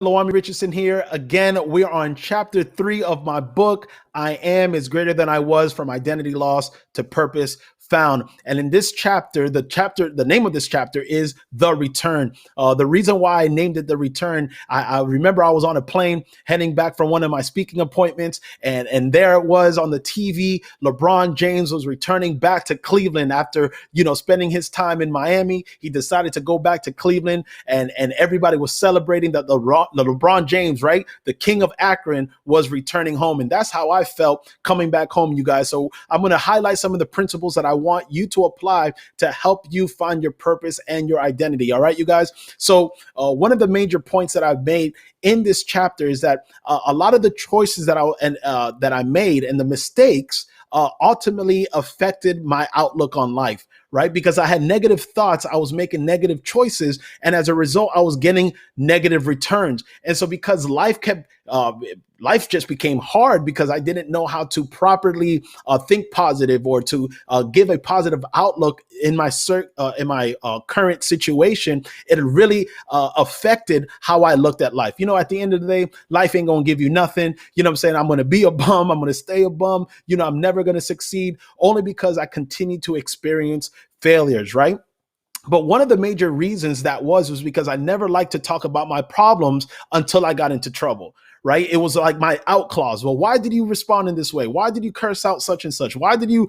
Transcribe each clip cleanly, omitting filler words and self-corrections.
Lawami Richardson here. Again, we're on chapter 3 of my book, I Am is Greater Than I Was, From Identity Loss to Purpose Found. And in this chapter, the name of this chapter is The Return. The reason why I named it The Return, I remember I was on a plane heading back from one of my speaking appointments, and there it was on the TV. LeBron James was returning back to Cleveland after, spending his time in Miami. He decided to go back to Cleveland, and everybody was celebrating that the LeBron James, right, the king of Akron, was returning home. And that's how I felt coming back home, you guys. So I'm going to highlight some of the principles that I want you to apply to help you find your purpose and your identity. All right, you guys. So one of the major points that I've made in this chapter is that a lot of the choices that I made and the mistakes ultimately affected my outlook on life, right? Because I had negative thoughts, I was making negative choices, and as a result, I was getting negative returns. And so, because life just became hard because I didn't know how to properly think positive or to give a positive outlook in my current situation. It really affected how I looked at life. At the end of the day, life ain't gonna give you nothing. You know what I'm saying? I'm gonna be a bum. I'm gonna stay a bum. I'm never gonna succeed only because I continue to experience failures, right? But one of the major reasons that was because I never liked to talk about my problems until I got into trouble, right? It was like my out clause. Well, why did you respond in this way? Why did you curse out such and such? Why did you,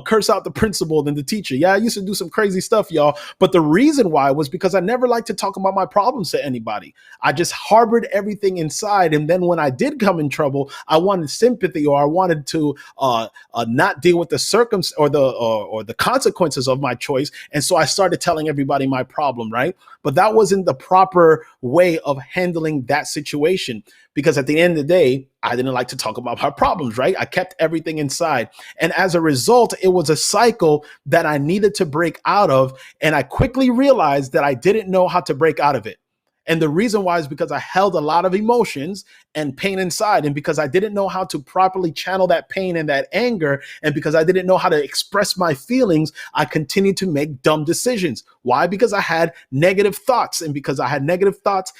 curse out the principal and the teacher? Yeah, I used to do some crazy stuff, y'all. But the reason why was because I never liked to talk about my problems to anybody. I just harbored everything inside. And then when I did come in trouble, I wanted sympathy, or I wanted to not deal with the or the consequences of my choice. And so I started telling everybody my problem, right? But that wasn't the proper way of handling that situation, because at the end of the day, I didn't like to talk about my problems, right? I kept everything inside. And as a result, it was a cycle that I needed to break out of. And I quickly realized that I didn't know how to break out of it. And the reason why is because I held a lot of emotions and pain inside, and because I didn't know how to properly channel that pain and that anger, and because I didn't know how to express my feelings, I continued to make dumb decisions. Why? Because I had negative thoughts, and because I had negative thoughts,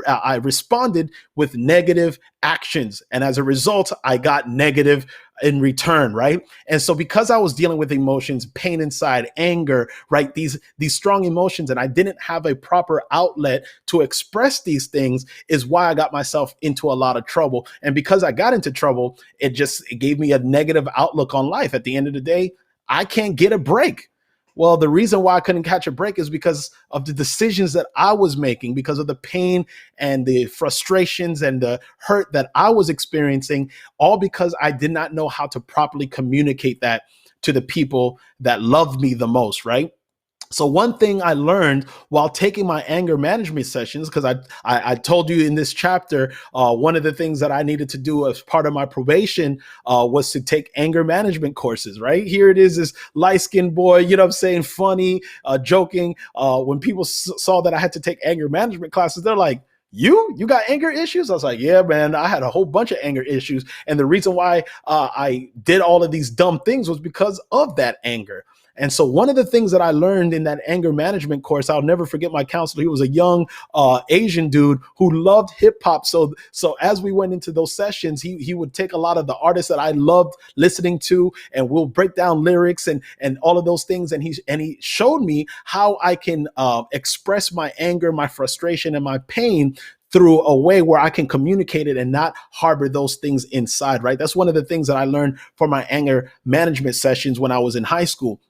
I responded with negative actions, and as a result, I got negative in return, right? And so because I was dealing with emotions, pain inside, anger, right? These strong emotions, and I didn't have a proper outlet to express these things, is why I got myself into a lot of trouble. And because I got into trouble, it gave me a negative outlook on life. At the end of the day, I can't get a break. Well, the reason why I couldn't catch a break is because of the decisions that I was making, because of the pain and the frustrations and the hurt that I was experiencing, all because I did not know how to properly communicate that to the people that loved me the most, right? So one thing I learned while taking my anger management sessions, because I told you in this chapter, one of the things that I needed to do as part of my probation was to take anger management courses, right? Here it is, this light-skinned boy, I'm saying, funny, joking. When people saw that I had to take anger management classes, they're like, you got anger issues? I was like, yeah, man, I had a whole bunch of anger issues. And the reason why I did all of these dumb things was because of that anger. And so one of the things that I learned in that anger management course, I'll never forget my counselor. He was a young Asian dude who loved hip hop. So as we went into those sessions, he would take a lot of the artists that I loved listening to, and we'll break down lyrics and all of those things. And he showed me how I can express my anger, my frustration, and my pain through a way where I can communicate it and not harbor those things inside, right? That's one of the things that I learned from my anger management sessions when I was in high school.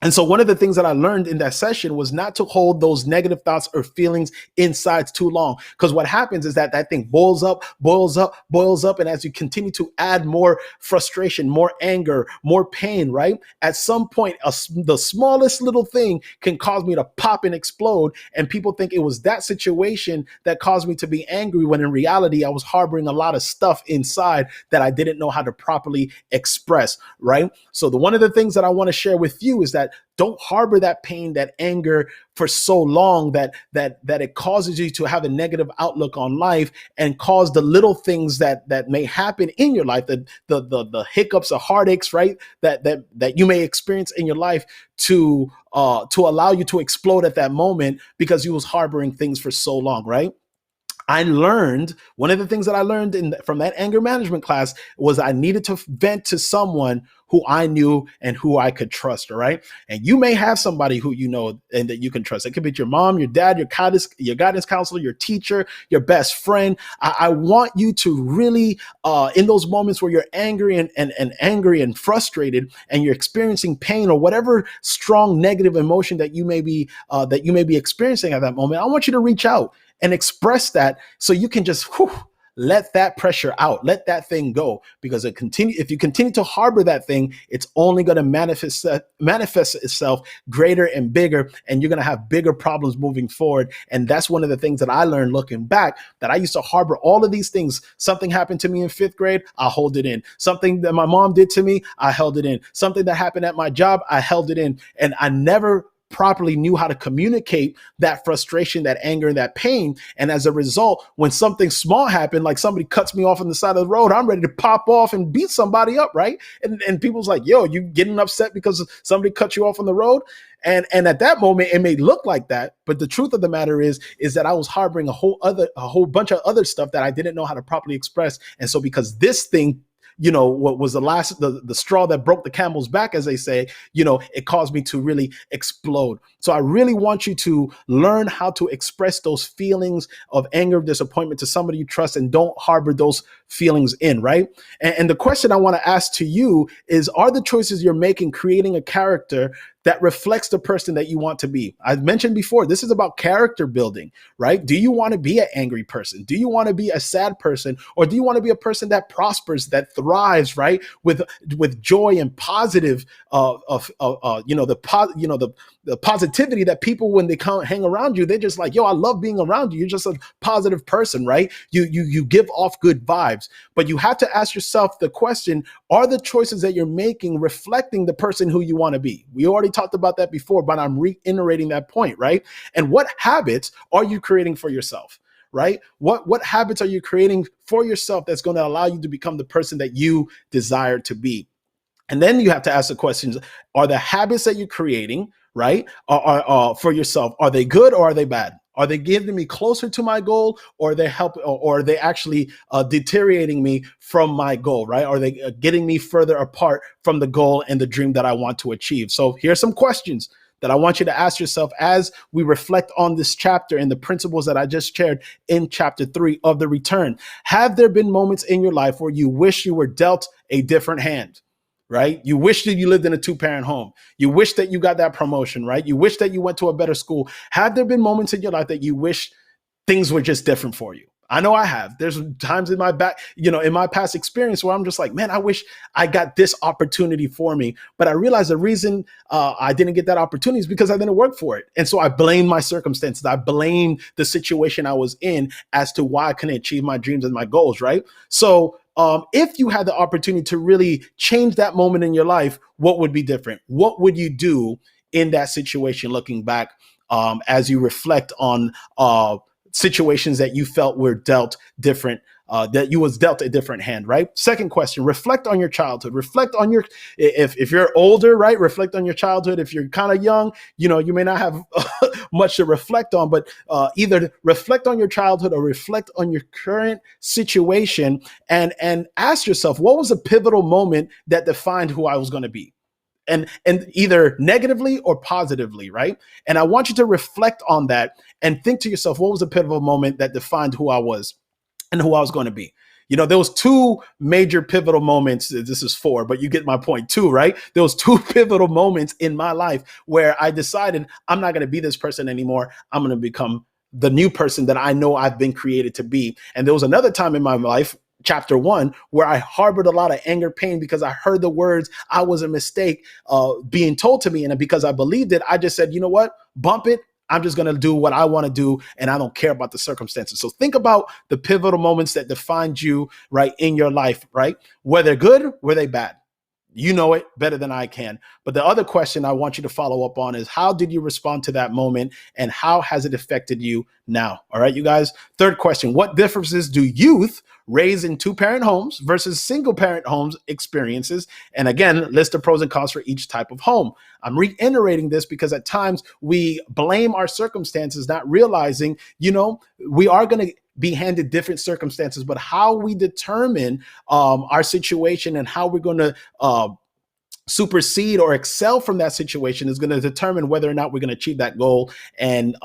And so one of the things that I learned in that session was not to hold those negative thoughts or feelings inside too long. Because what happens is that thing boils up, boils up, boils up. And as you continue to add more frustration, more anger, more pain, right? At some point, the smallest little thing can cause me to pop and explode. And people think it was that situation that caused me to be angry, when in reality, I was harboring a lot of stuff inside that I didn't know how to properly express, right? So one of the things that I want to share with you is that don't harbor that pain, that anger for so long that it causes you to have a negative outlook on life, and cause the little things that may happen in your life, the hiccups or heartaches, right? That you may experience in your life to allow you to explode at that moment because you was harboring things for so long, right? I learned, one of the things that I learned from that anger management class was I needed to vent to someone who I knew and who I could trust. All right. And you may have somebody who you know and that you can trust. It could be your mom, your dad, your guidance counselor, your teacher, your best friend. I want you to really, in those moments where you're angry and angry and frustrated and you're experiencing pain or whatever strong negative emotion that you may be experiencing at that moment, I want you to reach out and express that so you can just let that pressure out, let that thing go, because if you continue to harbor that thing, it's only going to manifest itself greater and bigger, and you're going to have bigger problems moving forward. And that's one of the things that I learned looking back, that I used to harbor all of these things. Something happened to me in 5th grade, I hold it in. Something that my mom did to me, I held it in. Something that happened at my job, I held it in. And I never properly knew how to communicate that frustration, that anger, and that pain. And as a result, when something small happened, like somebody cuts me off on the side of the road, I'm ready to pop off and beat somebody up, right? And people's like, yo, you getting upset because somebody cut you off on the road? And at that moment, it may look like that, but the truth of the matter is that I was harboring a whole bunch of other stuff that I didn't know how to properly express. And so because this thing, what was the straw that broke the camel's back, as they say, it caused me to really explode. So I really want you to learn how to express those feelings of anger, of disappointment to somebody you trust, and don't harbor those feelings in, right? And the question I want to ask to you is, are the choices you're making creating a character that reflects the person that you want to be? I've mentioned before, this is about character building, right? Do you want to be an angry person? Do you want to be a sad person? Or do you want to be a person that prospers, that thrives, right? With joy and positive, the positivity that people, when they come hang around you, they're just like, yo, I love being around you. You're just a positive person, right? You give off good vibes. But you have to ask yourself the question, are the choices that you're making reflecting the person who you want to be? We already talked about that before, but I'm reiterating that point, right? And what habits are you creating for yourself, right? What habits are you creating for yourself that's going to allow you to become the person that you desire to be? And then you have to ask the questions, are the habits that you're creating, right, are for yourself, are they good or are they bad? Are they getting me closer to my goal, or are they actually deteriorating me from my goal, right? Are they getting me further apart from the goal and the dream that I want to achieve? So here's some questions that I want you to ask yourself as we reflect on this chapter and the principles that I just shared in chapter 3 of The Return. Have there been moments in your life where you wish you were dealt a different hand? Right? You wish that you lived in a 2-parent home. You wish that you got that promotion, right? You wish that you went to a better school. Have there been moments in your life that you wish things were just different for you? I know I have. There's times in in my past experience where I'm just like, man, I wish I got this opportunity for me. But I realized the reason I didn't get that opportunity is because I didn't work for it. And so I blame my circumstances. I blame the situation I was in as to why I couldn't achieve my dreams and my goals, right? So if you had the opportunity to really change that moment in your life, what would be different? What would you do in that situation looking back, as you reflect on situations that you felt were dealt different, that you was dealt a different hand, right? Second question, reflect on your childhood. Reflect on if you're older, right? Reflect on your childhood. If you're kind of young, you may not have much to reflect on, but either reflect on your childhood or reflect on your current situation and ask yourself, what was a pivotal moment that defined who I was going to be? And either negatively or positively, right? And I want you to reflect on that and think to yourself, what was a pivotal moment that defined who I was and who I was going to be? There was 2 major pivotal moments. This is 4, but you get my point. 2, right? There was 2 pivotal moments in my life where I decided I'm not going to be this person anymore. I'm going to become the new person that I know I've been created to be. And there was another time in my life, chapter 1, where I harbored a lot of anger, pain, because I heard the words, I was a mistake, being told to me. And because I believed it, I just said, you know what, bump it. I'm just going to do what I want to do, and I don't care about the circumstances. So think about the pivotal moments that defined you, right, in your life, right? Were they good? Were they bad? You know it better than I can. But the other question I want you to follow up on is, how did you respond to that moment, and how has it affected you now? All right, you guys. Third question, what differences do youth raised in 2-parent homes versus single-parent homes experiences? And again, list the pros and cons for each type of home. I'm reiterating this because at times we blame our circumstances, not realizing, we are going to be handed different circumstances, but how we determine our situation and how we're going to supersede or excel from that situation is going to determine whether or not we're going to achieve that goal and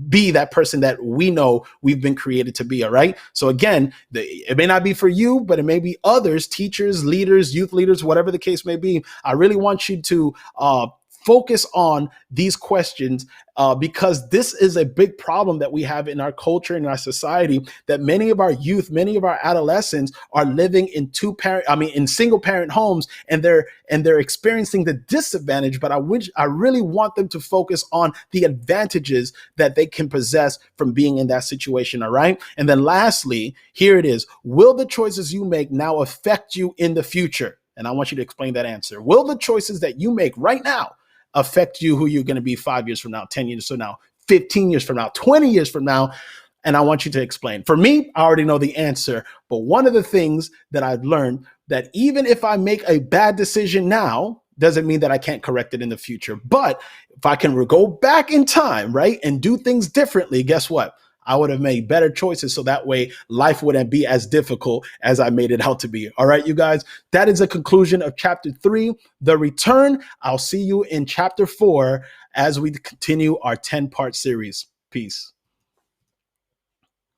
be that person that we know we've been created to be. All right. So again, it may not be for you, but it may be others, teachers, leaders, youth leaders, whatever the case may be. I really want you to focus on these questions because this is a big problem that we have in our culture and our society, that many of our youth, many of our adolescents are living in in single parent homes, and they're experiencing the disadvantage. But I really want them to focus on the advantages that they can possess from being in that situation. All right. And then lastly, here it is. Will the choices you make now affect you in the future? And I want you to explain that answer. Will the choices that you make right now affect you, who you're going to be 5 years from now, 10 years from now, 15 years from now, 20 years from now? And I want you to explain. For me, I already know the answer. But one of the things that I've learned, that even if I make a bad decision now, doesn't mean that I can't correct it in the future. But if I can go back in time, right, and do things differently, guess what? I would have made better choices, so that way life wouldn't be as difficult as I made it out to be. All right, you guys, that is the conclusion of chapter 3, The Return. I'll see you in chapter 4 as we continue our 10-part series. Peace.